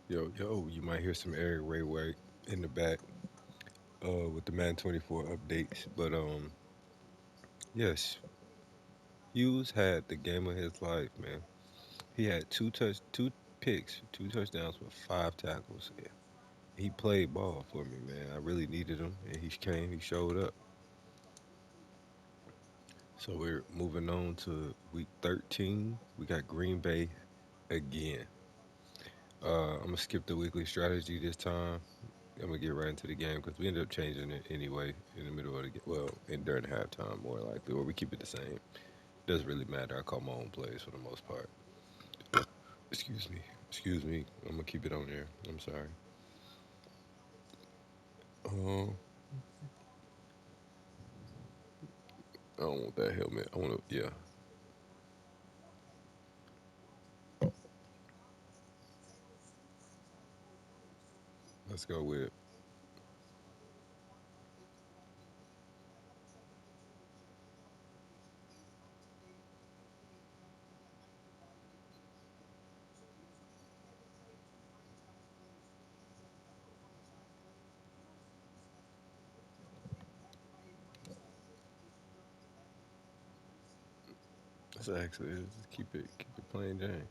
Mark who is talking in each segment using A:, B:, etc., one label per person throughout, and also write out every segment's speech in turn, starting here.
A: Yo, you might hear some Eric Ray in the back with the Madden 24 updates. But yes, Hughes had the game of his life, man. He had two picks, two touchdowns with five tackles. Yeah. He played ball for me, man. I really needed him, and he showed up. So we're moving on to week 13. We got Green Bay again. I'm gonna skip the weekly strategy this time. I'm gonna get right into the game because we ended up changing it anyway in the middle of the game. Well, in during halftime, more likely, or we keep it the same. Doesn't really matter. I call my own plays for the most part. Excuse me. Excuse me. I'm gonna keep it on there. I'm sorry. Um, I don't want that helmet. I want to. Yeah. Let's go with. Let's keep it plain Jane.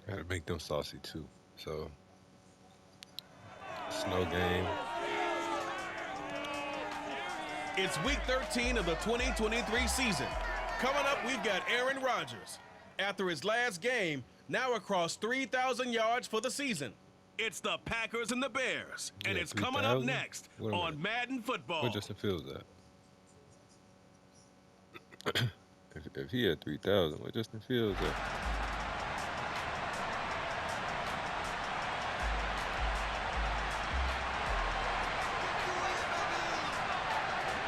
A: Gotta make them saucy too. So snow game.
B: It's week 13 of the 2023 season. Coming up, we've got Aaron Rodgers. After his last game, now across 3,000 yards for the season. It's the Packers and the Bears, and
A: Yeah,
B: it's coming up
A: 3,000.
B: next
A: What am I?
B: on Madden
A: Where
B: Football.
A: Justin Fields at? If he had 3,000, where Justin Fields at?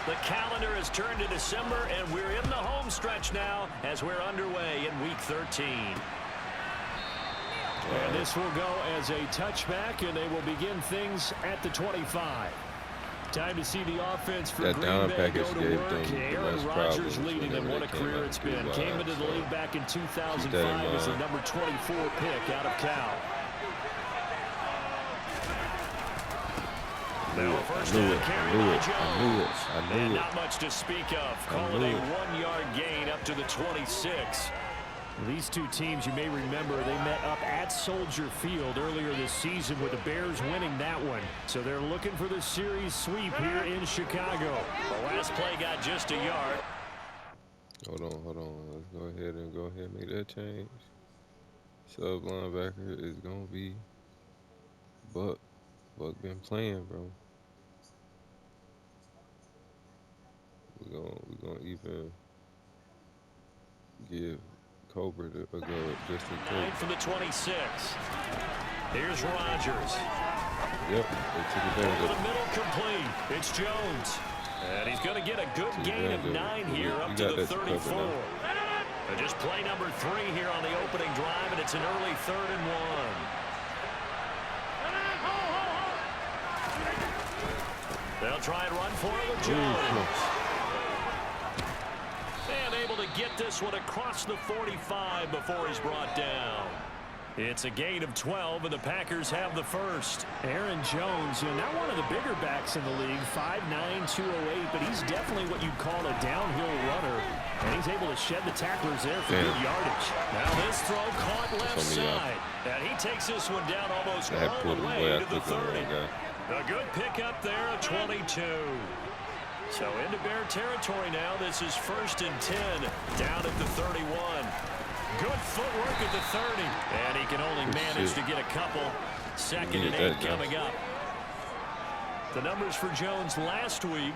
C: The calendar has turned to December, and we're in the home stretch now as we're underway in Week 13.
D: And this will go as a touchback, and they will begin things at the 25. Time to see the offense for
A: That
D: Green
A: down
D: Bay
A: package
D: go to
A: gave
D: work.
A: them the
D: Aaron
A: most
D: Rodgers
A: problems
D: leading them.
A: whenever
D: What a
A: they came
D: career
A: out
D: it's
A: of the
D: been.
A: blue
D: Came into the
A: line,
D: league back in
A: keep that in
D: 2005 as the
A: mind.
D: number 24 pick out of Cal.
C: Now a first
A: I knew
C: down
A: it.
C: carry
A: I knew
C: by
A: it. I knew it.
C: Jones.
A: I
C: And
A: knew it.
C: not much to speak of.
A: I
C: Call it
A: knew
C: a
A: it.
C: 1-yard gain up to the 26.
D: These two teams, you may remember, they met up at Soldier Field earlier this season with the Bears winning that one. So they're looking for the series sweep here in Chicago.
C: The last play got just a yard.
A: Hold on. Let's go ahead and make that change. Sub linebacker is gonna be Buck. Buck been playing, bro. We gonna even give Cobra a go just in
C: 9
A: case.
C: for the 26. Here's Rodgers.
A: Yep, they took advantage
C: Over
A: of
C: the
A: it.
C: middle, complete. It's Jones. And he's going to get a good gain of 9 here up
A: You
C: to
A: got
C: the
A: that to cover
C: 34.
A: now.
C: And just play number 3 here on the opening drive, and it's an early 3rd and 1. They'll try and run for it with Jones. And able to get this one across the 45 before he's brought down. It's a gain of 12, and the Packers have the first.
D: Aaron Jones, not one of the bigger backs in the league, 5'9", 208, but he's definitely what you'd call a downhill runner. And he's able to shed the tacklers there for good yardage.
C: Now this throw caught left
A: That's on me,
C: side. And he takes this one down almost
A: I had
C: all
A: pulled
C: the
A: him
C: way
A: away. I
C: to the
A: clicked on the
C: 30.
A: wrong guy.
C: A good pickup there at 22. So into Bear territory now. This is 1st and 10 down at the 31. Good footwork at the 30. And he can only manage to get a couple. 2nd and 8 coming up. The numbers for Jones last week.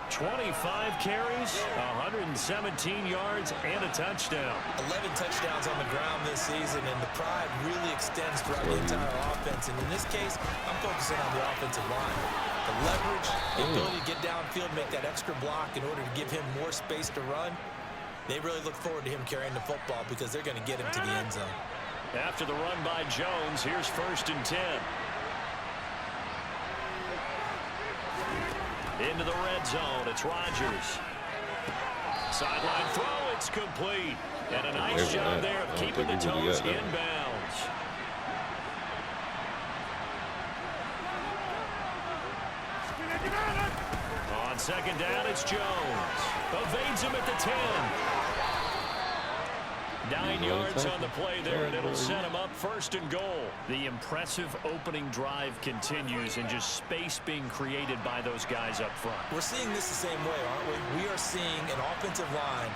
C: 25 carries, 117 yards, and a touchdown.
E: 11 touchdowns on the ground this season, and the pride really extends throughout the entire offense. And in this case, I'm focusing on the offensive line. The leverage, the ability to get downfield, make that extra block in order to give him more space to run. They really look forward to him carrying the football because they're going to get him to the end zone.
C: After the run by Jones, here's 1st and 10. Into the red zone, it's Rodgers. Sideline throw, it's complete. And a nice job there of keeping the toes inbounds. On 2nd down, it's Jones. Evades him at the 10. 9 yards on the play there, and it'll set him up 1st and goal. The impressive opening drive continues, and just space being created by those guys up front.
E: We're seeing this the same way, aren't we? We are seeing an offensive line,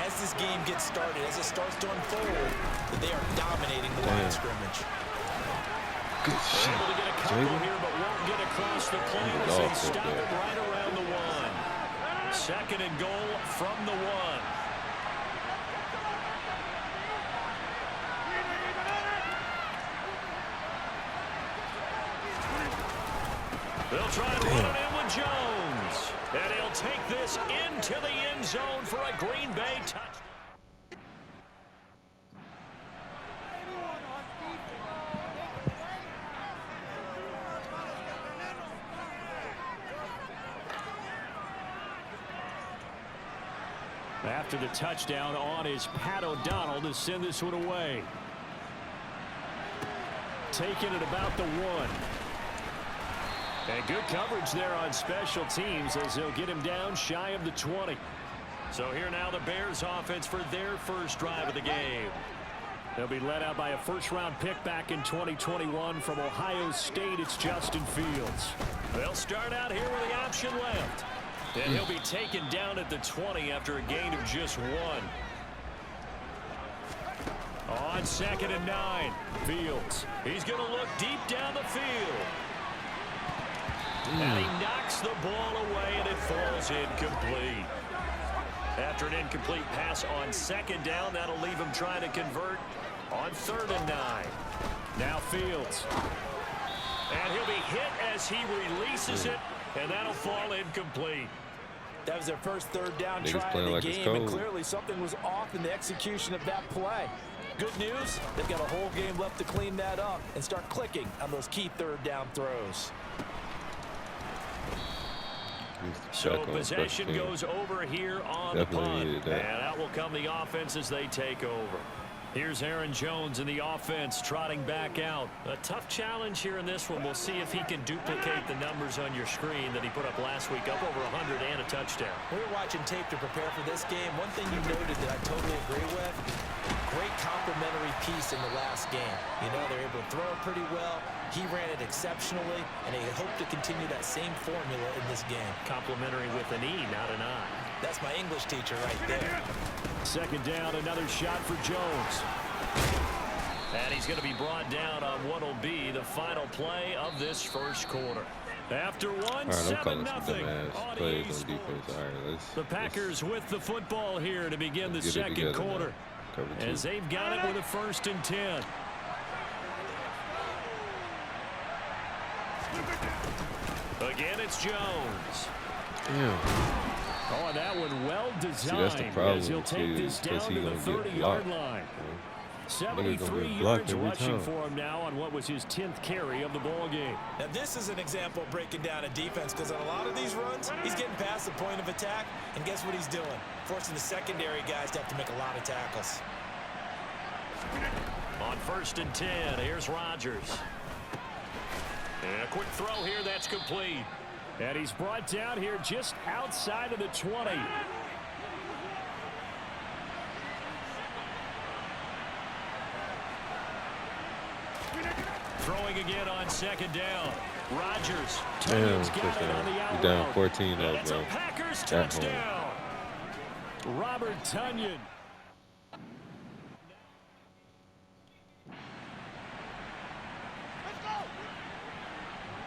E: as this game gets started, as it starts to unfold, that they are dominating the line of scrimmage.
A: Good shit.
C: Able to get a couple here, but won't get across the plane as they stop it right around the 1. 2nd and goal from the 1. They'll try and run it in with Jones. And he'll take this into the end zone for a Green Bay touchdown. After the touchdown on is Pat O'Donnell to send this one away. Taking it about the 1. And good coverage there on special teams as they'll get him down shy of the 20. So here now the Bears offense for their first drive of the game. They'll be led out by a first-round pick back in 2021 from Ohio State. It's Justin Fields. They'll start out here with the option left. And he'll be taken down at the 20 after a gain of just 1. On 2nd and 9, Fields. He's going to look deep down the field. And he knocks the ball away, and it falls incomplete. After an incomplete pass on 2nd down, that'll leave him trying to convert on 3rd and 9. Now Fields. And he'll be hit as he releases it, and that'll fall incomplete.
E: That was their first 3rd down try of the game, and clearly something was off in the execution of that play. Good news, they've got a whole game left to clean that up and start clicking on those key 3rd down throws.
C: So possession goes over here on the punt, and out will come the offense as they take over. Here's Aaron Jones in the offense trotting back out. A tough challenge here in this one. We'll see if he can duplicate the numbers on your screen that he put up last week, up over 100 and a touchdown.
E: We were watching tape to prepare for this game. One thing you noted that I totally agree with, great complimentary piece in the last game. You know, they're able to throw it pretty well. He ran it exceptionally, and they hope to continue that same formula in this game.
C: Complimentary with an E, not an I.
E: That's my English teacher right there.
C: 2nd down, another shot for Jones. And he's going to be brought down on what will be the final play of this first quarter. After one, 7-0 on EA Sports. The Packers with the football here to begin the second quarter. As they've got it with a 1st and 10. Again, it's Jones. Oh, that one well designed.
A: See, that's the problem,
C: as he'll take this down to the 30-yard line. 73 yards rushing for him now on what was his 10th carry of the ball game.
E: Now this is an example of breaking down a defense, because on a lot of these runs, he's getting past the point of attack, and guess what he's doing? Forcing the secondary guys to have to make a lot of tackles.
C: On 1st and 10, here's Rodgers. And a quick throw here, that's complete. And he's brought down here just outside of the 20. Throwing again on 2nd down. Rodgers.
A: Damn, touchdown. He's down 14 though,
C: That's
A: bro.
C: a Packers touchdown. Robert Tonyan.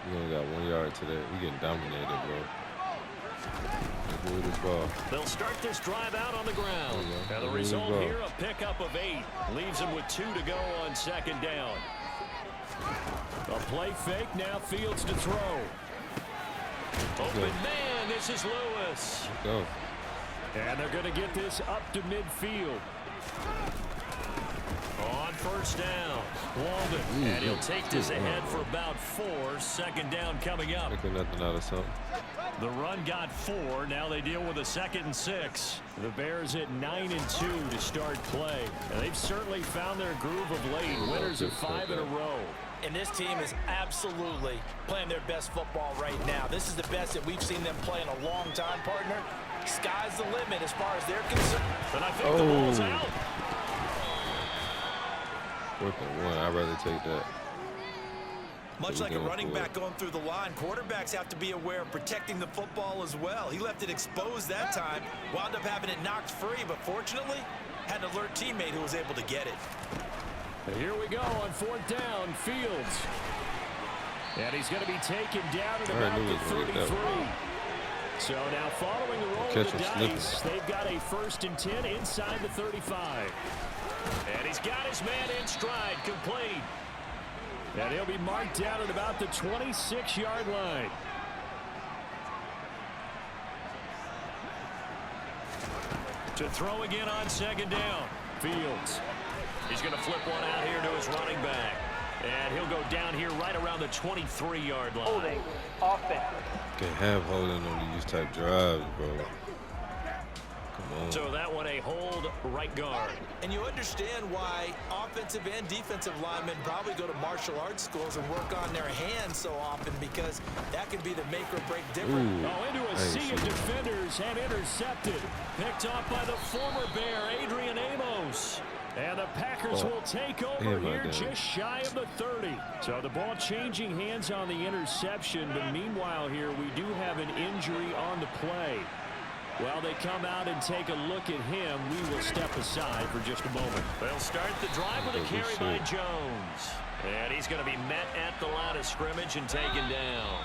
A: We only got 1 yard today. We getting dominated, bro. Move this ball.
C: They'll start this drive out on the ground. And the result here, a pickup of 8. Leaves them with 2 to go on second down. A play fake, now Fields to throw. Open man, this is Lewis.
A: Go.
D: And they're going to get this up to midfield.
C: On first down, Walden. And he'll take this ahead for about 4. Second down coming up.
A: Making nothing out of something.
C: The run got 4. Now they deal with a 2nd and 6.
D: The Bears at 9-2 to start play. And they've certainly found their groove of late. Winners of 5 in a row.
E: And this team is absolutely playing their best football right now. This is the best that we've seen them play in a long time, partner. Sky's the limit as far as they're concerned.
C: But I think the ball's out.
A: 4th and 1. I'd rather take that.
E: Much like a running back going through the line, quarterbacks have to be aware of protecting the football as well. He left it exposed that time, wound up having it knocked free, but fortunately had an alert teammate who was able to get it.
D: And here we go on 4th down, Fields. And he's going to be taken down at about the 33. So now following the roll of the dice, they've got a 1st and 10 inside the 35.
C: And he's got his man in stride, complete.
D: And he'll be marked down at about the 26-yard line.
C: To throw again on 2nd down.
D: Fields.
C: He's going to flip one out here to his running back. And he'll go down here right around the 23-yard line.
F: Holding. Offense.
A: Can't have holding on these type drives, bro. Come on.
C: So that one a hold right guard.
E: And you understand why offensive and defensive linemen probably go to martial arts schools and work on their hands so often, because that can be the make or break difference.
D: Into a sea of defenders and intercepted. Picked off by the former Bear, Adrian Amos. And the Packers will take over here just shy of the 30. So the ball changing hands on the interception. But meanwhile here, we do have an injury on the play. While they come out and take a look at him, we will step aside for just a moment.
C: They'll start the drive with a carry by Jones. And he's going to be met at the line of scrimmage and taken down.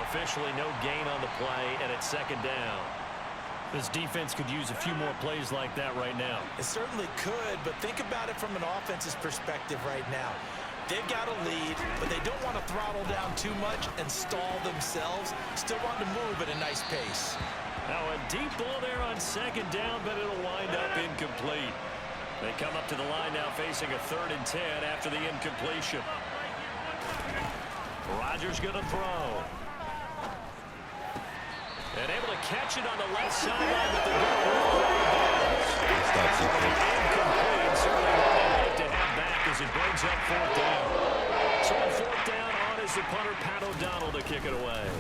C: Officially no gain on the play, and it's 2nd down.
D: This defense could use a few more plays like that right now.
E: It certainly could, but think about it from an offense's perspective right now. They've got a lead, but they don't want to throttle down too much and stall themselves. Still want to move at a nice pace.
C: Now a deep ball there on 2nd down, but it'll wind up incomplete. They come up to the line now facing a 3rd and 10 after the incompletion. Rodgers going to throw. And able to catch it on the left sideline, but they're going to incomplete. Certainly what they like to have back as it brings up 4th down. So on 4th down, on is the punter, Pat O'Donnell, to kick it away.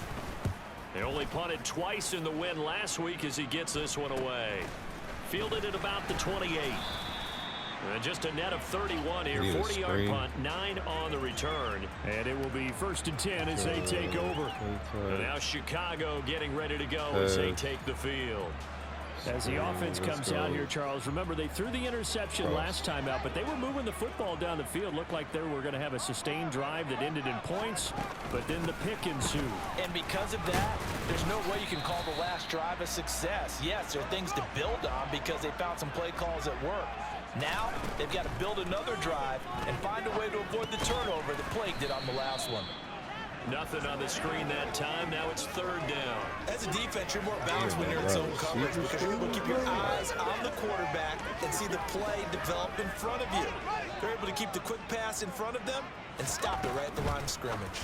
C: They only punted twice in the win last week as he gets this one away. Fielded at about the 28. And just a net of 31 here. 40-yard punt, 9 on the return.
D: And it will be 1st and 10 as they take over.
C: And now Chicago getting ready to go as they take the field.
D: As the offense comes out here, Charles, remember they threw the interception last time out, but they were moving the football down the field. Looked like they were going to have a sustained drive that ended in points, but then the pick ensued.
E: And because of that, there's no way you can call the last drive a success. Yes, there are things to build on because they found some play calls that work. Now, they've got to build another drive and find a way to avoid the turnover that plagued it on the last one.
C: Nothing on the screen that time. Now it's 3rd down.
E: As a defense, you're more balanced when you're in zone coverage because you're able to keep your eyes on the quarterback and see the play develop in front of you. They're able to keep the quick pass in front of them and stop it right at the line of scrimmage.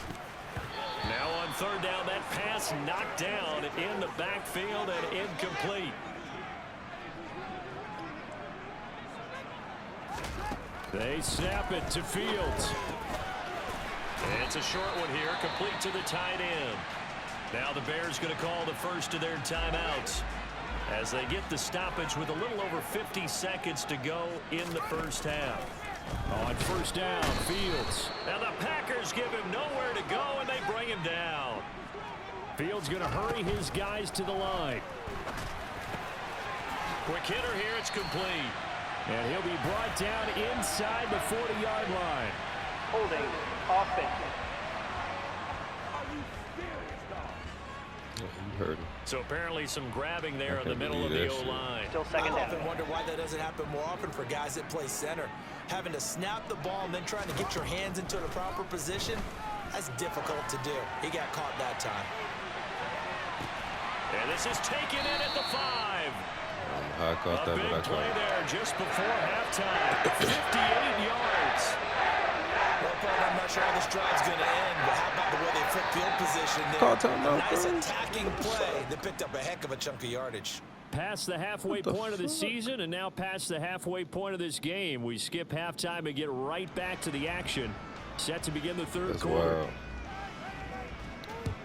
C: Now on 3rd down, that pass knocked down in the backfield and incomplete.
D: They snap it to Fields.
C: And it's a short one here, complete to the tight end. Now the Bears going to call the first of their timeouts as they get the stoppage with a little over 50 seconds to go in the first half.
D: On 1st down, Fields.
C: Now the Packers give him nowhere to go, and they bring him down.
D: Fields going to hurry his guys to the line.
C: Quick hitter here, it's complete.
D: And he'll be brought down inside the 40-yard line.
F: Holding. Offense.
A: hurting.
D: So apparently some grabbing there in the middle of the O-line.
E: Still second down. I often wonder why that doesn't happen more often for guys that play center. Having to snap the ball and then trying to get your hands into the proper position, that's difficult to do. He got caught that time.
D: And this is taken in at the 5.
A: I caught that,
D: but I
A: caught
D: play there just before halftime. 58 yards.
E: Well, Paul, I'm not sure how this drive's going to end, but how about the way they flip field position there? Nice attacking play that picked up a heck of a chunk of yardage.
D: Past the halfway point of the season and now past the halfway point of this game. We skip halftime and get right back to the action. Set to begin the third quarter.
A: Wild.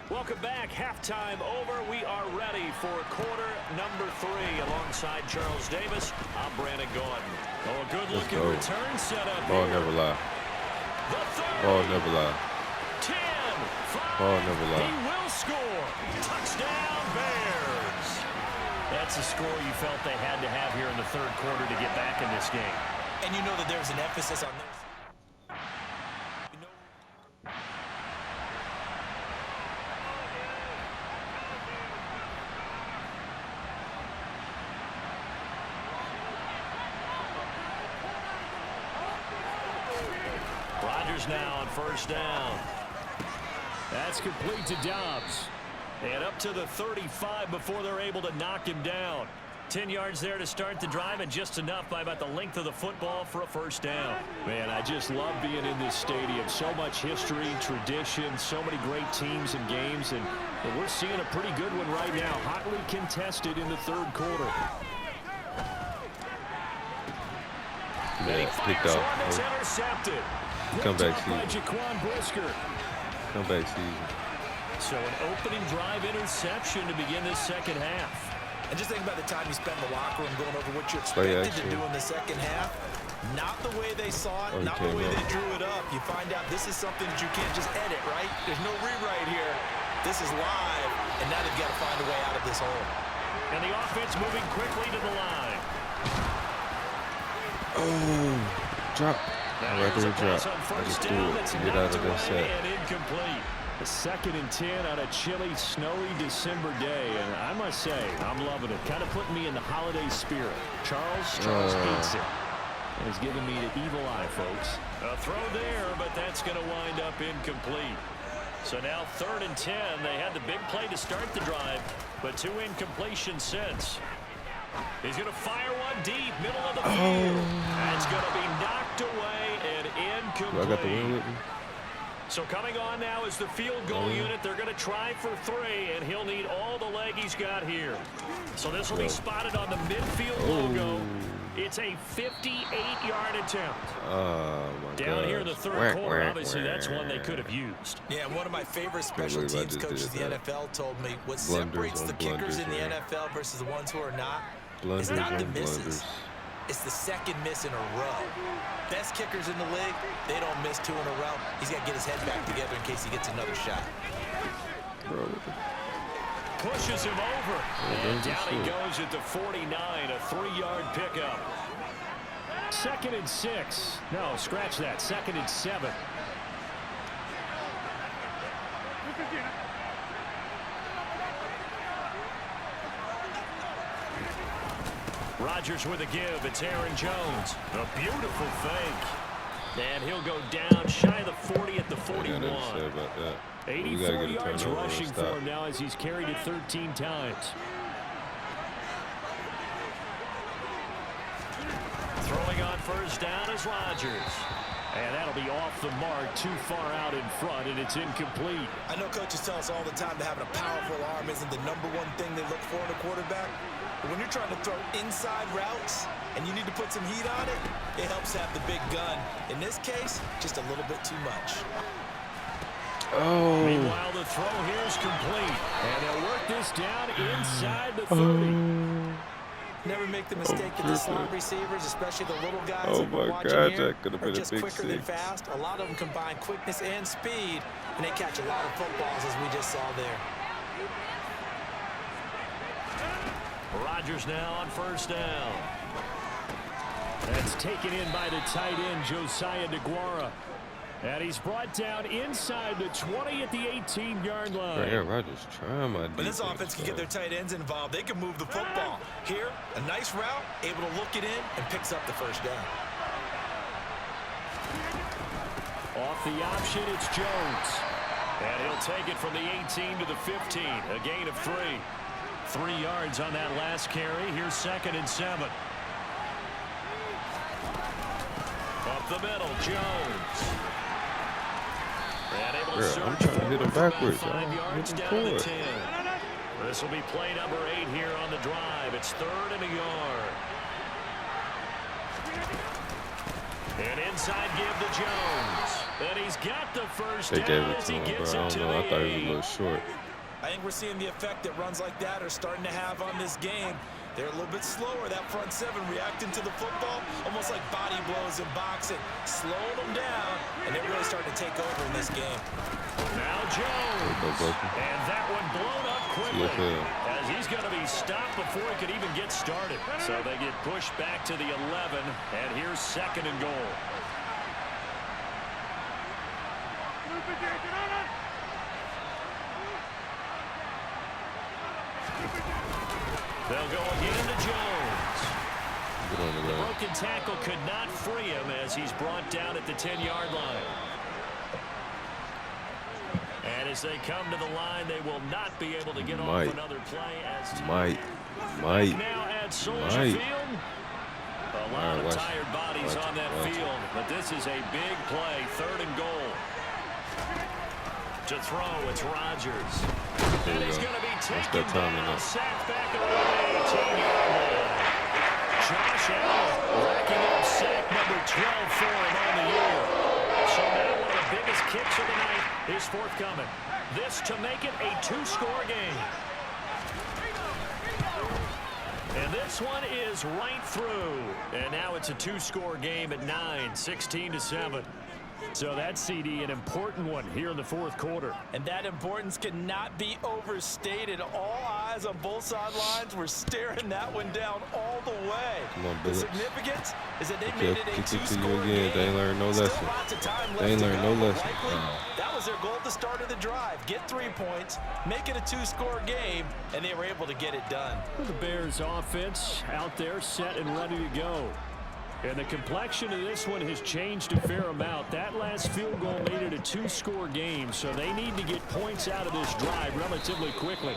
D: Welcome back. Halftime over. We are ready for quarter number 3. Alongside Charles Davis, I'm Brandon Gordon. Oh, a good-looking return setup.
A: Ball never lie. Ball never lie.
D: 10, 5.
A: Ball never lie.
D: He will score. Touchdown, Bears. That's a score you felt they had to have here in the third quarter to get back in this game.
E: And you know that there's an emphasis on this.
D: Rodgers now on first down. That's complete to Dobbs. And up to the 35 before they're able to knock him down. 10 yards there to start the drive, and just enough by about the length of the football for a first down. Man, I just love being in this stadium. So much history, tradition, so many great teams and games, and we're seeing a pretty good one right now. Hotly contested in the third quarter.
A: Yeah, picked off.
D: It's intercepted.
A: Comeback season. Comeback season.
D: So an opening drive interception to begin this second half.
E: And just think about the time you spend in the locker room going over what you expected to do in the second half. Not the way they saw it, not the way they drew it up. You find out this is something that you can't just edit, right? There's no rewrite here. This is live, and now they've got to find a way out of this hole.
D: And the offense moving quickly to the line.
A: Oh, drop. Regular drop. I just threw it to get out of that set.
D: Incomplete. A 2nd and 10 on a chilly, snowy December day, and I must say, I'm loving it. Kind of putting me in the holiday spirit. Charles hates it. It's giving me the evil eye, folks. A throw there, but that's going to wind up incomplete. So now 3rd and 10. They had the big play to start the drive, but 2 incompletions since. He's going to fire one deep, middle of the field. That's going to be knocked away and incomplete.
A: I got the win with me.
D: So coming on now is the field goal unit. They're going to try for 3, and he'll need all the leg he's got here. So this will be spotted on the midfield logo. It's a 58-yard attempt.
A: Oh, my God.
D: Down here in the third quarter, obviously that's one they could have used.
E: Yeah, one of my favorite special teams coaches in the NFL told me what separates the kickers in the NFL versus the ones who are not is not the misses. It's the second miss in a row. Best kickers in the league, they don't miss 2 in a row. He's got to get his head back together in case he gets another shot.
D: Pushes him over. And down he goes at the 49, a 3-yard pickup. 2nd and 6. No, scratch that. 2nd and 7. Rodgers with a give. It's Aaron Jones. A beautiful fake. And he'll go down shy of the 40 at the 41. 84 yards rushing for him now as he's carried it 13 times. Throwing on first down is Rodgers. And that'll be off the mark, too far out in front, and it's incomplete.
E: I know coaches tell us all the time that having a powerful arm isn't the #1 thing they look for in a quarterback. But when you're trying to throw inside routes and you need to put some heat on it, it helps have the big gun. In this case, just a little bit too much.
D: Meanwhile, the throw here is complete. And they'll work this down inside the 30.
E: Never make the mistake that the slot receivers, especially the little guys
A: Oh
E: that we're
A: my
E: watching
A: God,
E: here,
A: that could have
E: are
A: been a
E: just
A: big
E: quicker than
A: 6.
E: fast. A lot of them combine quickness and speed, and they catch a lot of footballs, as we just saw there.
D: Rodgers now on first down. That's taken in by the tight end, Josiah DeGuara. And he's brought down inside the 20 at the 18-yard line.
A: Aaron Rodgers trying my defense.
E: When this offense can get their tight ends involved, they can move the football. Here, a nice route, able to look it in, and picks up the first down.
D: Off the option, it's Jones. And he'll take it from the 18 to the 15, a gain of 3. 3 yards on that last carry. Here's 2nd and 7. Up the middle, Jones. And able to
A: I'm trying to hit him backwards.
D: 5 yards down to 10. This will be play number 8 here on the drive. It's 3rd and a yard. And inside give to Jones. And he's got the first
A: they
D: down
A: gave it
D: as
A: to
D: he
A: him,
D: gets
A: bro. I
D: it to
A: don't know.
D: the
A: I thought he
D: 8.
A: was a little short.
E: I think we're seeing the effect that runs like that are starting to have on this game. They're a little bit slower. That front 7 reacting to the football, almost like body blows in boxing. Slowing them down, and they're really starting to take over in this game.
D: Now Jones. And that one blown up quickly. As he's going to be stopped before he could even get started. So they get pushed back to the 11, and here's 2nd and goal. They'll go again to Jones. The broken tackle could not free him as he's brought down at the 10-yard line. And as they come to the line, they will not be able to get off another play. As now at Soldier Field. A lot of tired bodies on that field, but this is a big play. 3rd and goal. To throw, it's Rodgers. And he's going to be taken down, sacked back at the 18-yard line. Josh Allen racking up sack number 12 for him on the year. So now one of the biggest kicks of the night is forthcoming. This to make it a 2-score game. And this one is right through. And now it's a 2-score game at 9, 16-7. So that CD, an important one here in the 4th quarter.
E: And that importance cannot be overstated. All eyes on both sidelines were staring that one down all the way. The significance is that they made it a 2-score game.
A: They ain't learned no lesson. They ain't learned no lesson.
E: That was their goal at the start of the drive. Get 3 points, make it a 2-score game, and they were able to get it done.
D: The Bears offense out there set and ready to go. And the complexion of this one has changed a fair amount. That last field goal made it a 2-score game, so they need to get points out of this drive relatively quickly.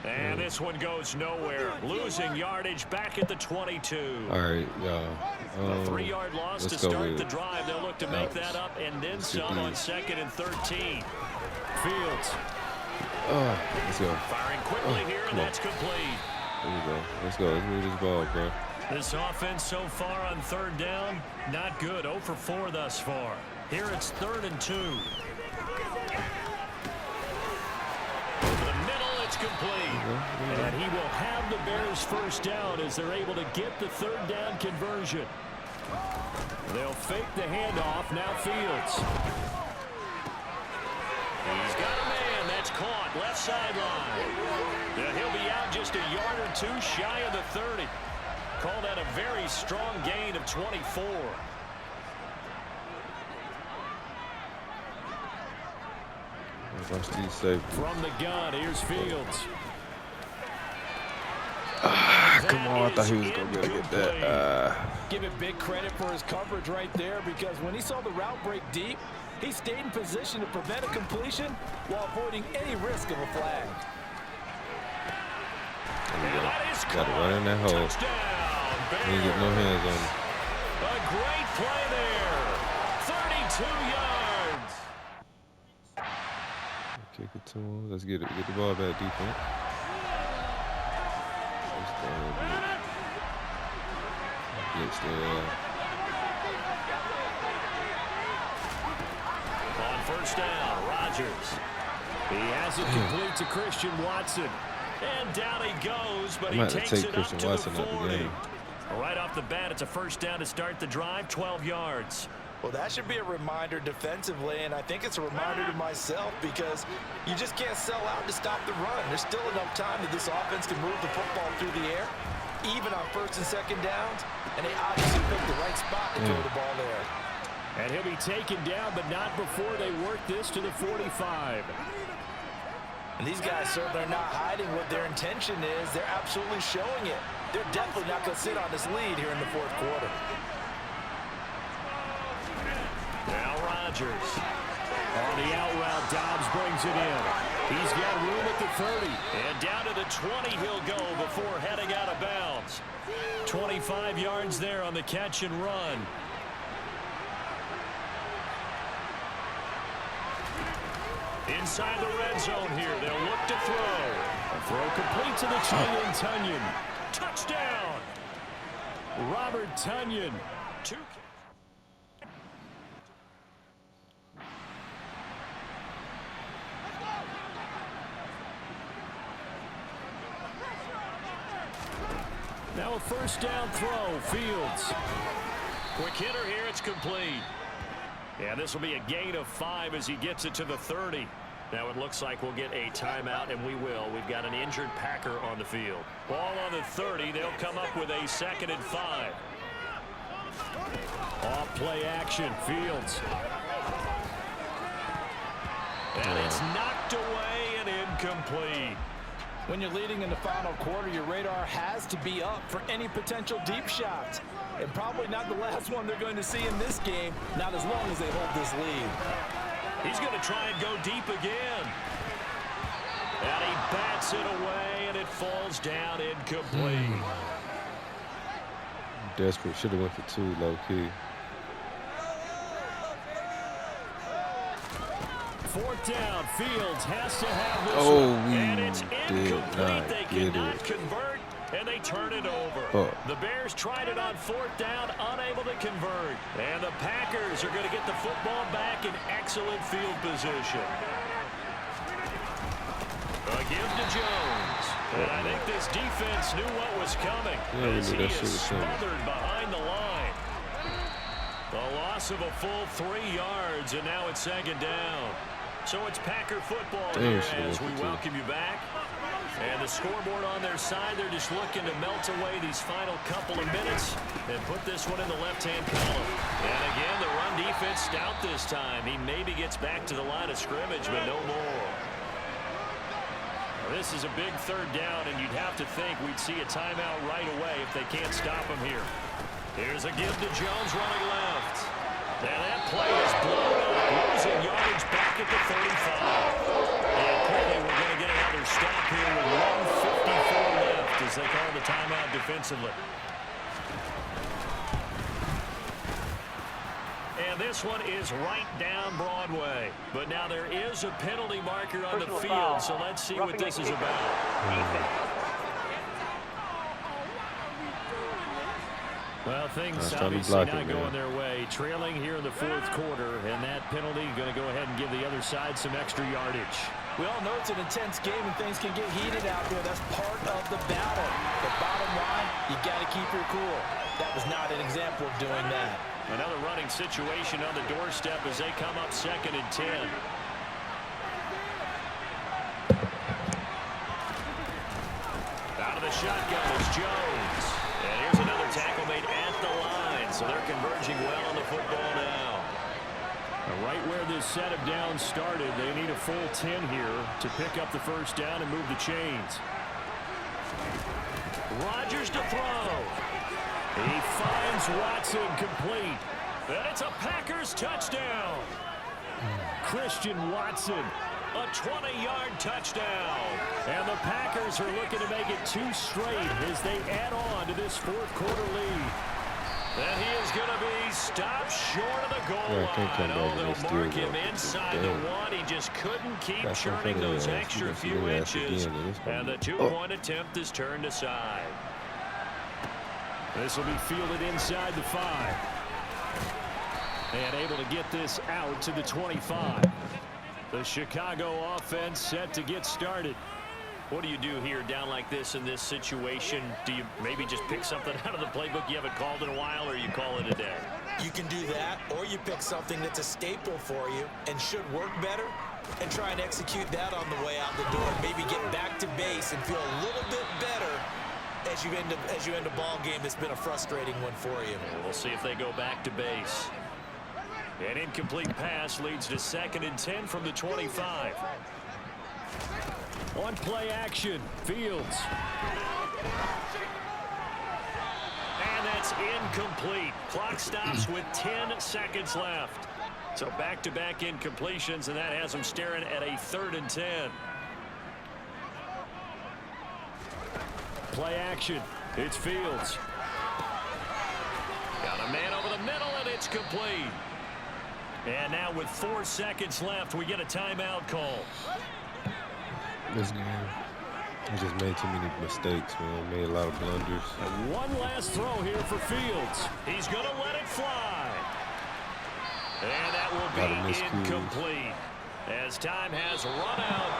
D: And this one goes nowhere. Losing yardage back at the 22.
A: All right, y'all.
D: A 3-yard loss to start the drive. They'll look to make that up and then some on 2nd and 13. Fields.
A: Let's go.
D: Firing quickly here, and that's complete.
A: There we go. Let's go. Let's move this ball, bro.
D: This offense so far on 3rd down, not good. 0 for 4 thus far. Here it's 3rd and 2. Over the middle, it's complete. And he will have the Bears first down as they're able to get the 3rd down conversion. They'll fake the handoff. Now Fields. He's got a man. That's caught. Left sideline. And he'll be out just a yard or 2 shy of the 30. Call that a very strong gain of 24. From the gun, here's Fields.
A: Come on, I thought he was going to be able to get that.
E: Give it big credit for his coverage right there, because when he saw the route break deep, he stayed in position to prevent a completion while avoiding any risk of a flag.
C: Got to run in that hole.
A: He ain't get no hands on him.
D: A great play there. 32 yards.
A: Kick it to him. Let's get the ball back, defense. Blitz there.
D: On 1st down, Rodgers. He has it complete to Christian Watson. And down he goes, but he takes it up to the 40. Right off the bat, it's a 1st down to start the drive, 12 yards.
E: Well, that should be a reminder defensively, and I think it's a reminder to myself, because you just can't sell out to stop the run. There's still enough time that this offense can move the football through the air, even on 1st and 2nd downs, and they obviously picked the right spot to throw the ball there.
D: And he'll be taken down, but not before they work this to the 45.
E: And these guys certainly are not hiding what their intention is. They're absolutely showing it. They're definitely not going to sit on this lead here in the fourth quarter.
D: Now Rodgers. On the out route, Dobbs brings it in. He's got room at the 30. And down to the 20 he'll go before heading out of bounds. 25 yards there on the catch and run. Inside the red zone here, they'll look to throw. A throw complete to the tight end, Tunyon. Touchdown! Robert Tunyon. Now a first down throw, Fields. Quick hitter here, it's complete. Yeah, this will be a gain of 5 as he gets it to the 30. Now it looks like we'll get a timeout, and we will. We've got an injured Packer on the field. Ball on the 30. They'll come up with a 2nd and 5. Off play action, Fields. And it's knocked away and incomplete.
E: When you're leading in the final quarter, your radar has to be up for any potential deep shots. And probably not the last one they're going to see in this game, not as long as they hold this lead.
D: He's going to try and go deep again. And he bats it away, and it falls down incomplete.
A: Desperate. Should have went for 2, low-key.
D: 4th down. Fields has to have this
A: one.
D: And it's incomplete. They cannot convert, and they turn it over. The Bears tried it on 4th down, unable to convert. And the Packers are going to get the football back in excellent field position. A give to Jones. And I think this defense knew what was coming as he is smothered behind the line. The loss of a full 3 yards, and now it's 2nd down. So it's Packer football here as we welcome you back. And the scoreboard on their side, they're just looking to melt away these final couple of minutes and put this one in the left-hand column. And again, the run defense stout this time. He maybe gets back to the line of scrimmage, but no more. This is a big 3rd down, and you'd have to think we'd see a timeout right away if they can't stop him here. Here's a give to Jones running left. And that play is blown up, losing yardage back at the 35. And clearly we're going to get another stop here with 1:54 left as they call the timeout defensively. And this one is right down Broadway. But now there is a penalty marker on the field, so let's see what this is about. Well, things obviously not going their way. Trailing here in the 4th quarter, and that penalty going to go ahead and give the other side some extra yardage.
E: We all know it's an intense game and things can get heated out there. That's part of the battle. But bottom line, you got to keep your cool. That was not an example of doing that.
D: Another running situation on the doorstep as they come up 2nd and 10. Out of the shotgun is Jones. And here's another tackle made at the line. So they're converging well on the football now. Right where this set of downs started, they need a full 10 here to pick up the first down and move the chains. Rodgers to throw. He finds Watson complete. And it's a Packers touchdown. Christian Watson, a 20-yard touchdown. And the Packers are looking to make it 2 straight as they add on to this 4th quarter lead. And he is going to be stopped short of the goal line. Oh, they'll mark him inside the 1. He just couldn't keep churning those extra few inches. And the 2-point attempt is turned aside. This will be fielded inside the 5. And able to get this out to the 25. The Chicago offense set to get started. What do you do here down like this in this situation? Do you maybe just pick something out of the playbook you haven't called in a while, or you call it a day?
E: You can do that, or you pick something that's a staple for you and should work better and try and execute that on the way out the door. Maybe get back to base and feel a little bit better as you end a ball game that's been a frustrating one for you.
D: We'll see if they go back to base. An incomplete pass leads to 2nd and 10 from the 25. On play action, Fields. And that's incomplete. Clock stops with 10 seconds left. So back-to-back incompletions, and that has him staring at a 3rd and 10. Play action. It's Fields. Got a man over the middle, and it's complete. And now with 4 seconds left, we get a timeout call.
A: This game, I just made too many mistakes, man. Made a lot of blunders.
D: And one last throw here for Fields. He's going to let it fly. And that will be incomplete as time has run out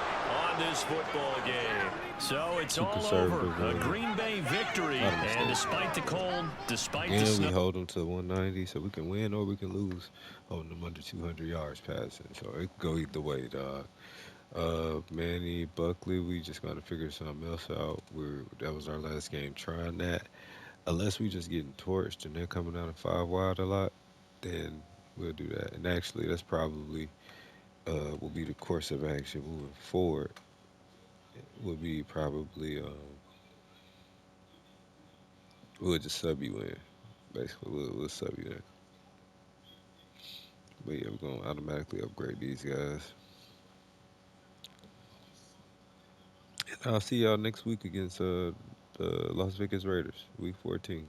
D: on this football game. So it's all over. A Green Bay victory. And despite the cold, despite the snow.
A: We hold them to 190, so we can win or we can lose holding them under 200 yards passing. So it could go either way, dog. Manny, Buckley, we just got to figure something else out. That was our last game trying that. Unless we just getting torched and they're coming out of 5 wide a lot, then we'll do that. And actually, that's probably will be the course of action moving forward. It will be probably we'll just sub you in. Basically, we'll sub you in. But yeah, we're gonna automatically upgrade these guys. And I'll see y'all next week against the Las Vegas Raiders, Week 14.